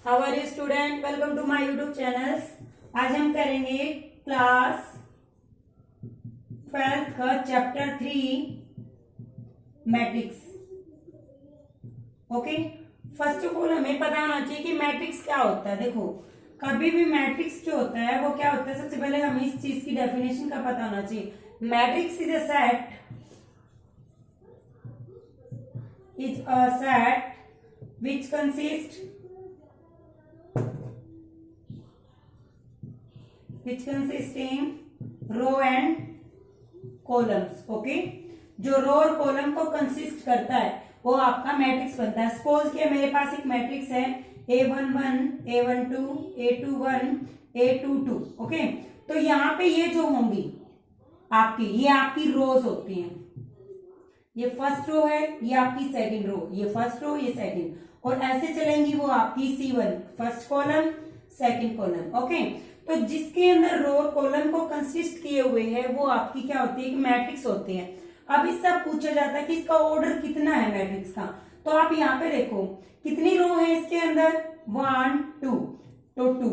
How are you student, welcome to my YouTube channels. आज हम करेंगे क्लास 12th का chapter 3 matrix. Okay, first of all हमें पता होना चाहिए कि मैट्रिक्स क्या होता है। देखो, कभी भी मैट्रिक्स जो होता है वो क्या होता है, सबसे पहले हमें इस चीज की डेफिनेशन का पता होना चाहिए। Matrix is a set which consists in row and columns। Okay, जो रो और कॉलम को कंसिस्ट करता है वो आपका मैट्रिक्स बनता है। सपोज कि मेरे पास एक मैट्रिक्स है A11, A12, A21, A22। Okay, तो यहाँ पे ये जो होंगी ये आपकी रोज होती हैं। ये फर्स्ट रो है, ये आपकी सेकंड रो, ये फर्स्ट रो, ये सेकंड, और ऐसे चलेंगी वो आपकी C1 first column, second column. Okay, तो जिसके अंदर रो और कॉलम को कंसिस्ट किए हुए है वो आपकी क्या होती है, मैट्रिक्स होती है। अब इससे पूछा जाता है कि इसका ऑर्डर कितना है मैट्रिक्स का, तो आप यहाँ पे देखो कितनी रो है इसके अंदर, 1 2, तो 2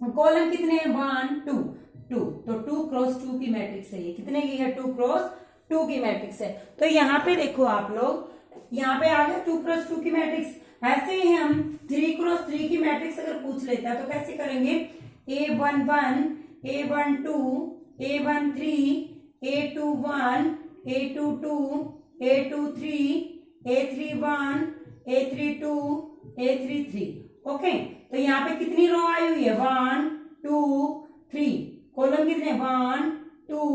कॉलम कितने हैं, 1 2 2, तो 2 क्रॉस 2 की मैट्रिक्स है। ये कितने की है, 2 क्रॉस 2 की मैट्रिक्स है। तो यहाँ पे देखो आप लोग, यहाँ पे आ गया 2 क्रॉस 2 की मैट्रिक्स। ऐसे ही हम 3 क्रॉस 3 की मैट्रिक्स अगर पूछ लेता है तो कैसे करेंगे, A11, A12, A13, A21, A22, A23, A31, A32, A33। Okay, तो यहाँ पे कितनी रो आई हुई है, 1 2 3, कॉलम कितने, 1 2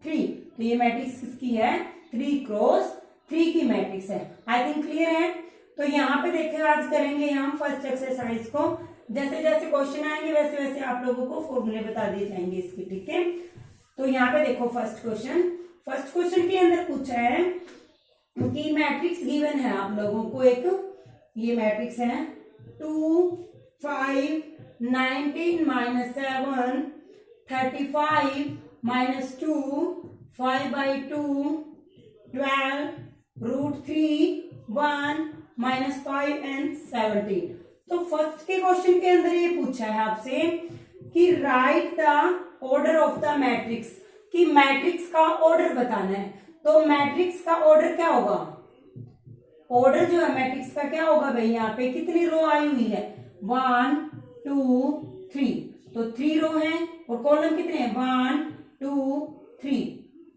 3, तो ये मैट्रिक्स किसकी है, 3 क्रॉस 3 की मैट्रिक्स है। आई थिंक क्लियर है। तो यहाँ पे देखिए, आज करेंगे हम फर्स्ट एक्सरसाइज को। जैसे जैसे क्वेश्चन आएंगे वैसे वैसे आप लोगों को फॉर्मूले बता दिए जाएंगे इसके, ठीक है। तो यहाँ पे देखो फर्स्ट क्वेश्चन के अंदर पूछा है कि मैट्रिक्स गिवन है आप लोगों को। एक ये मैट्रिक्स है 2 5 19 -7 35 -2 5/2 12 √3 1 -5 and 17। तो फर्स्ट के क्वेश्चन के अंदर ये पूछा है आपसे कि right the order of the matrix, कि मैट्रिक्स का ऑर्डर बताना है। तो मैट्रिक्स का ऑर्डर क्या होगा, ऑर्डर जो है मैट्रिक्स का क्या होगा भाई, यहाँ पे कितनी रो आई हुई है, 1 2 3, तो 3 रो है, और कॉलम कितने हैं, 1 2 3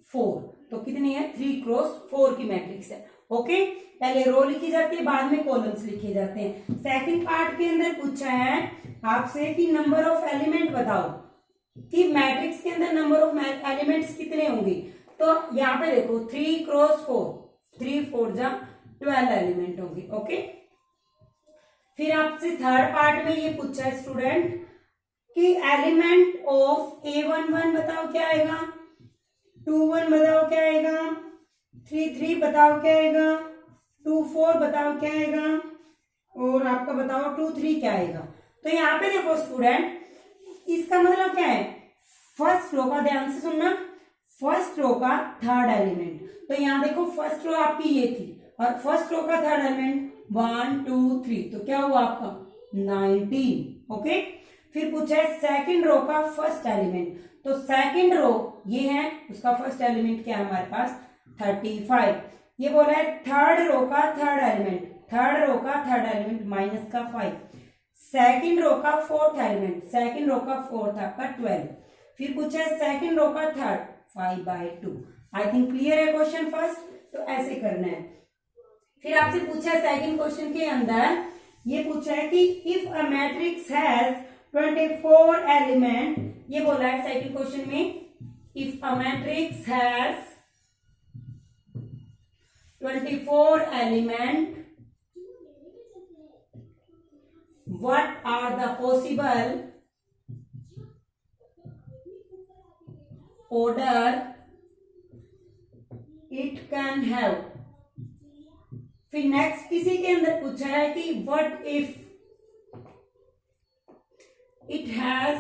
4, तो कितनी है, 3 क्रॉस 4 की मैट्रिक्स है। ओके, पहले रो लिखी जाती है, बाद में कॉलम्स लिखे जाते हैं। सेकंड पार्ट के अंदर पूछा है आपसे कि नंबर ऑफ एलिमेंट बताओ, कि मैट्रिक्स के अंदर नंबर ऑफ एलिमेंट्स कितने होंगे। तो यहाँ पे देखो 3 क्रॉस 4, 3 4 जा 12 एलिमेंट होंगे। ओके, फिर आपसे थर्ड पार्ट में ये पूछा है स्टूडेंट कि एलिमेंट ऑफ A11 बताओ क्या आएगा, 21 बताओ क्या आएगा, 3 बताओ क्या आएगा, 2 4 बताओ क्या आएगा, और आपका बताओ 2 3 क्या आएगा। तो यहाँ पे देखो स्टूडेंट, इसका मतलब क्या है, फर्स्ट रो का ध्यान से सुनना, फर्स्ट रो का थर्ड एलिमेंट। तो यहाँ देखो फर्स्ट रो आपकी ये थी, और फर्स्ट रो का थर्ड एलिमेंट 1 2 3, तो क्या हुआ आपका 19। ओके, फिर पूछा है सेकंड रो का फर्स्ट एलिमेंट। तो सेकंड रो ये है, उसका फर्स्ट एलिमेंट क्या है हमारे पास, 35। ये बोला है थर्ड रो का थर्ड एलिमेंट, -5। सेकंड रो का फोर्थ एलिमेंट, सेकंड रो का फोर्थ आपका 12। फिर पूछा है सेकंड रो का थर्ड, 5/2। आई थिंक क्लियर है क्वेश्चन फर्स्ट, तो ऐसे करना है। फिर आपसे पूछा है सेकंड क्वेश्चन के अंदर ये पूछा है कि if a matrix has 24 element, ये बोला है सेकंड क्वेश्चन में, if a matrix has 24 element, what are the possible order it can have। फिर नेक्स्ट किसी के अंदर पूछा है कि what if it has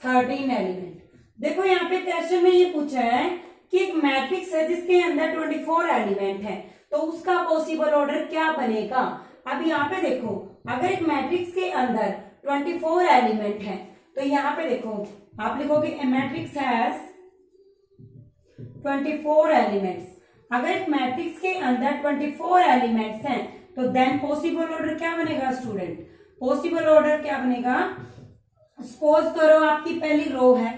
13 element. देखो यहाँ पे क्वेश्चन में ये पूछा है कि एक मैट्रिक्स है जिसके अंदर 24 एलिमेंट है, तो उसका पॉसिबल ऑर्डर क्या बनेगा। अब यहाँ पे देखो, अगर एक मैट्रिक्स के अंदर 24 एलिमेंट है तो यहाँ पे देखो आप लिखोगे ए मैट्रिक्स हैज 24 एलिमेंट्स। अगर एक मैट्रिक्स के अंदर 24 एलिमेंट्स हैं तो देन पॉसिबल ऑर्डर क्या बनेगा स्टूडेंट? पॉसिबल ऑर्डर क्या बनेगा? सपोज करो आपकी पहली रो है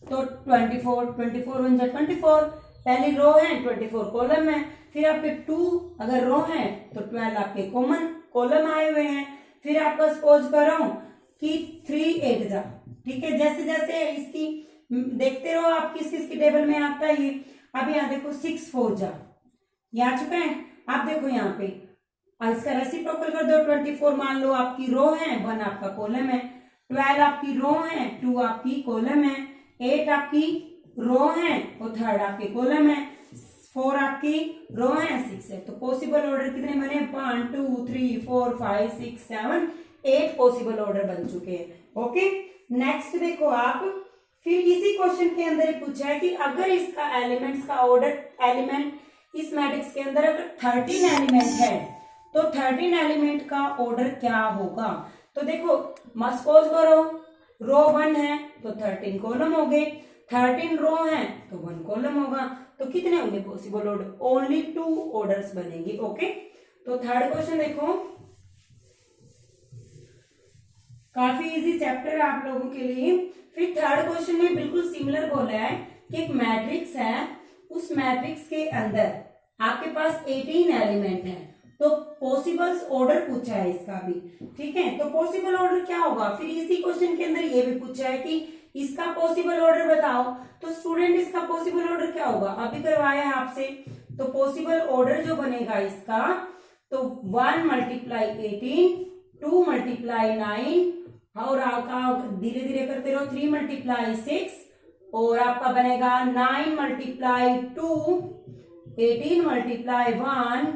तो 24 वन जा 24, पहली रो है 24 कॉलम है, फिर आपके 2 अगर रो है तो 12 आपके कॉमन कॉलम आए हुए हैं, फिर आपका सपोज करो कि 3 8 जा, ठीक है। जैसे जैसे इसकी देखते रहो आप किस किस की टेबल में आता है ये। अब यहाँ देखो 6 4 जा, ये आ चुका है। आप देखो यहाँ पे इसका रेसिप्रोकल कर दो, 24 मान लो आपकी रो है, 1 आपका कॉलम है, 12 आपकी रो है, 2 आपकी कॉलम है, 8 आपकी रो है और 3 आपके कॉलम है, 4 आपकी रो है, 6 है। तो पॉसिबल ऑर्डर कितने बने? 1 2 3 4 5 6 7 8 पॉसिबल ऑर्डर बन चुके हैं। ओके, नेक्स्ट देखो आप, फिर इसी क्वेश्चन के अंदर ही पूछा है कि अगर इसका एलिमेंट्स का ऑर्डर, एलिमेंट इस मैट्रिक्स के अंदर अगर 13 एलिमेंट है तो 13 एलिमेंट का ऑर्डर क्या होगा? तो देखो सपोज करो रो 1 है तो 13 कॉलम हो गए, 13 रो है तो 1 कॉलम होगा, तो कितने होंगे पॉसिबल ऑर्डर? ओनली 2 ऑर्डर्स बनेंगे। ओके, तो थर्ड क्वेश्चन देखो, काफी इजी चैप्टर है आप लोगों के लिए। फिर थर्ड क्वेश्चन में बिल्कुल सिमिलर बोला है कि एक मैट्रिक्स है, उस मैट्रिक्स के अंदर आपके पास 18 एलिमेंट है, तो पॉसिबल्स ऑर्डर पूछा है इसका भी, ठीक है। तो पॉसिबल ऑर्डर क्या होगा? फिर इसी क्वेश्चन के अंदर ये भी पूछा है कि इसका पॉसिबल ऑर्डर बताओ। तो स्टूडेंट इसका पॉसिबल ऑर्डर क्या होगा? अभी करवाया है आपसे, तो पॉसिबल ऑर्डर जो बनेगा इसका, तो 1 मल्टीप्लाई 18, 2 मल्टीप्लाई 9 और आपका धीरे धीरे करते रहो 3 मल्टीप्लाई 6 और आपका बनेगा 9 मल्टीप्लाई 2, 18 मल्टीप्लाई 1,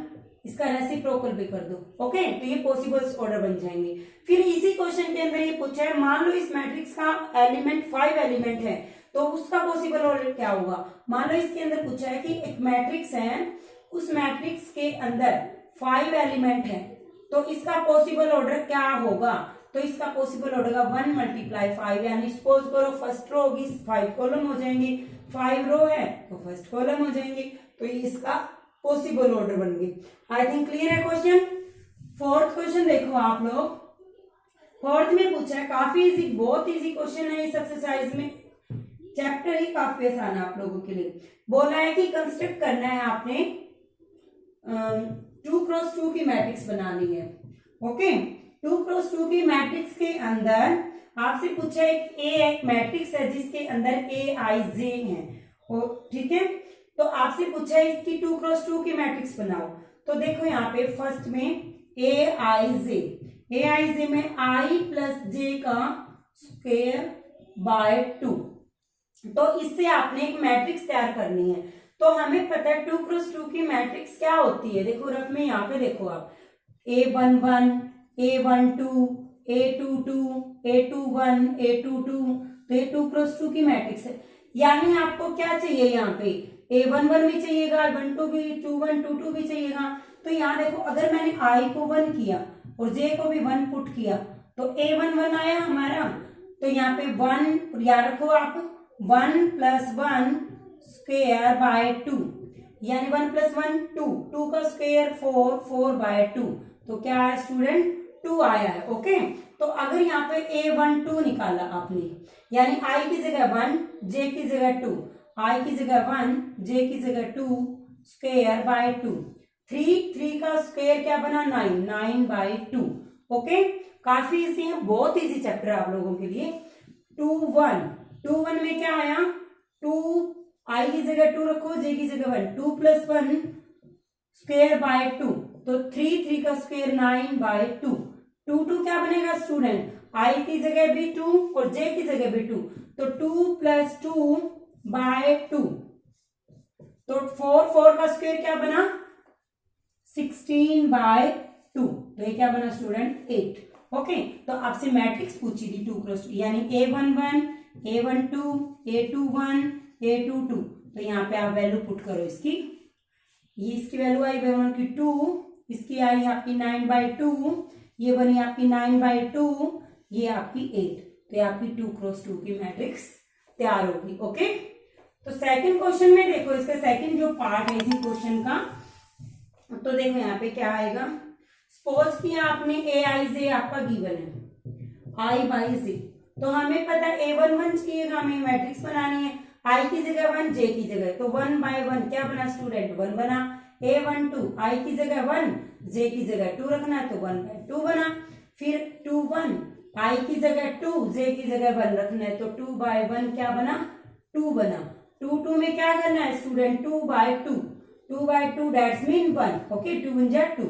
इसका रेसिप्रोकल भी कर दो। ओके, तो ये पॉसिबल्स ऑर्डर बन जाएंगे। फिर इसी क्वेश्चन के अंदर ये पूछा है, मान लो इस मैट्रिक्स का एलिमेंट 5 एलिमेंट है तो उसका पॉसिबल ऑर्डर क्या होगा? मान लो इसके अंदर पूछा है कि एक मैट्रिक्स है, उस मैट्रिक्स के अंदर 5 एलिमेंट है तो इसका पॉसिबल ऑर्डर क्या होगा? तो इसका पॉसिबल ऑर्डर 1 मल्टीप्लाई 5, यानी सपोज करो फर्स्ट रो होगी 5 कॉलम हो जाएंगे, 5 रो है तो फर्स्ट कॉलम हो जाएंगे, तो इसका पॉसिबल ऑर्डर बन गए। आई थिंक क्लियर है क्वेश्चन। फोर्थ क्वेश्चन देखो आप लोग, फोर्थ में पूछा है, काफी इजी, बहुत इजी क्वेश्चन है इस एक्सरसाइज में, चैप्टर ही काफी आसान है आप लोगों के लिए। बोला है कि कंस्ट्रक्ट करना है आपने 2x2 की मैट्रिक्स बनानी है। ओके, 2x2 की मैट्रिक्स के अंदर आपसे पूछा है एक मैट्रिक्स है जिसके अंदर AIJ है, ठीक है। तो आपसे पूछा है इसकी 2x2 की मैट्रिक्स बनाओ। तो देखो यहाँ पे फर्स्ट में AIJ में I प्लस J का स्क्वायर बाय 2, तो इससे आपने एक मैट्रिक्स तैयार करनी है। तो हमें पता है 2x2 की मैट्रिक्स क्या होती है, देखो रफ में यहाँ पे देखो आप A11, A12, A22, A21, A22, तो ये 2x2 की मैट्रिक्स है। यानी आपको क्या चाहिए यहाँ पे, A11 भी चाहिएगा, 12 भी, 21, 22 भी चाहिएगा। तो यहाँ देखो अगर मैंने I को 1 किया और J को भी 1 पुट किया तो A11 आया हमारा। तो यहाँ पे 1 याद रखो आप, 1 प्लस 1 स्क्वायर बाय 2, यानी 1 प्लस 1 2, 2 का स्क्वायर 4, 4 बाय 2, तो क्या है स्टूडेंट 2 आया है। ओके, तो अगर यहाँ पे A12 निकाला आपने, यानी I की जगह 1, J की जगह 2, I की जगह 1, J की जगह 2 स्क्वायर बाय 2, 3 का स्क्वायर क्या बना 9, 9 बाय 2। ओके, काफी इजी है, बहुत इजी चैप्टर आप लोगों के लिए। 2 1 में क्या आया, 2 I की जगह 2 रखो, J की जगह 1, 2 प्लस 1 स्क्वायर बाय 2, तो 3 का स्क्वायर 9 बाय 2, 2 क्या बनेगा स्टूडेंट, I की जगह भी 2 और J की जगह भी 2, तो 2 प्लस 2 बाय 2, तो 4 का स्क्वायर क्या बना 16 बाय 2, तो ये क्या बना स्टूडेंट 8। ओके, तो आपसे मैट्रिक्स पूछी थी 2x2, यानी A11, A12, A21, A22, तो यहाँ पे आप वैल्यू पुट करो इसकी, ये इसकी वैल्यू आई A11 की 2, इसकी आई आपकी 9/2, ये बनी आपकी 9/2, ये आपकी 8। तो ये आपकी 2x2 की मैट्रिक्स तैयार होगी। ओके, तो सेकंड क्वेश्चन में देखो, इसका सेकंड जो पार्ट है इसी क्वेश्चन का, तो देखो यहाँ पे क्या आएगा। सपोज किया आपने Aij आपका गिवन है I/J, तो हमें पता है A11 चाहिए, हमें मैट्रिक्स बनानी है, I की जगह 1, J की जगह, तो 1/1 क्या बना स्टूडेंट, 1 बना। A12 I की जगह 1, J की जगह 2 रखना है, तो 1/2 बना। फिर 21 I की जगह 2, J की जगह 1 रखना है, तो 2/1 क्या बना, 2 बना। 2 में क्या करना है स्टूडेंट, 2/2, 2/2 दैट्स मीन 1। ओके, 2 × 2।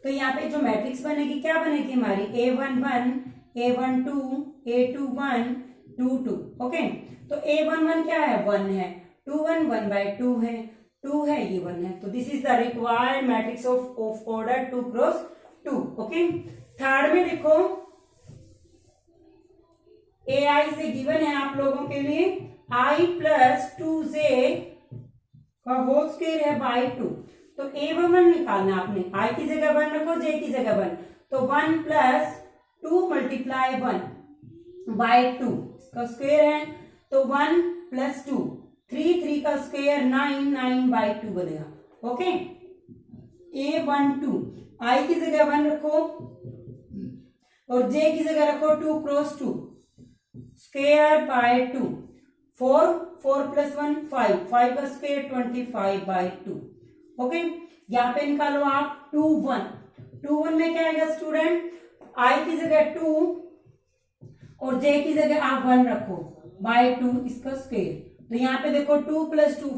तो यहाँ पे जो मैट्रिक्स बनेगी क्या बनेगी हमारी, A11, A12, A21, 2, 2। ओके, तो A11 क्या है, 1 है, 21 1/2 है, 2 है, ये 1 है। तो this is the required matrix of order 2x2। Okay, third में देखो AI से गिवन है आप लोगों के लिए I + 2J का होल स्क्वायर है /2। तो A11 निकालना आपने, I की जगह 1 रखो, J की जगह 1, तो 1 + 2 × 1/2 इसका स्क्वायर है, तो 1 + 2 3 का स्क्वायर 9 9/2 बनेगा। ओके, A12 I की जगह 1 रखो और J की जगह रखो 2x2 स्क्वायर /2, 4 + 1 5 का स्क्वायर 25/2। ओके, यहाँ पे निकालो आप 21 में क्या आएगा स्टूडेंट, I की जगह 2 और J की जगह आप 1 रखो, /2 इसका स्क्वायर। तो यहाँ पे देखो 2 + 2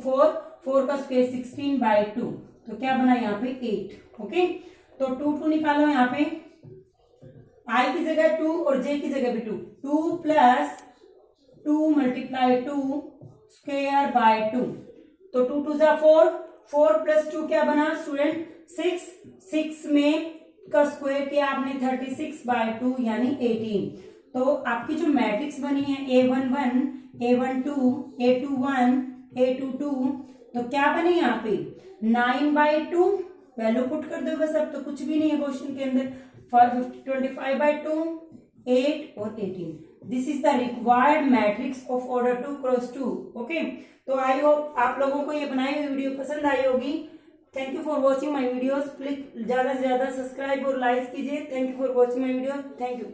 4 का स्क्वायर 16/2, तो क्या बना यहाँ पे 8। ओके, तो 2 निकालो, यहाँ पे I की जगह 2 और J की जगह भी 2, 2 + 2 × 2 स्क्वायर /2, तो 2 2 जा 4 + 2 क्या बना स्टूडेंट 6 में का स्क्वायर किया आपने 36/2 यानी 18। तो आपकी जो मैट्रिक्स बनी है A11, A12, A21, A22, तो क्या बने यहाँ पे 9/2, वैल्यू पुट कर दो बस, अब तो कुछ भी नहीं है क्वेश्चन के अंदर। 25/2, 8 और 18। This is the required matrix of order 2x2। Okay, तो आई होप आप लोगों को ये बनाई हुई वीडियो पसंद आई होगी। Thank you for watching my videos. Please ज्यादा से ज्यादा सब्सक्राइब और लाइक कीजिए। Thank you for watching my video. Thank you.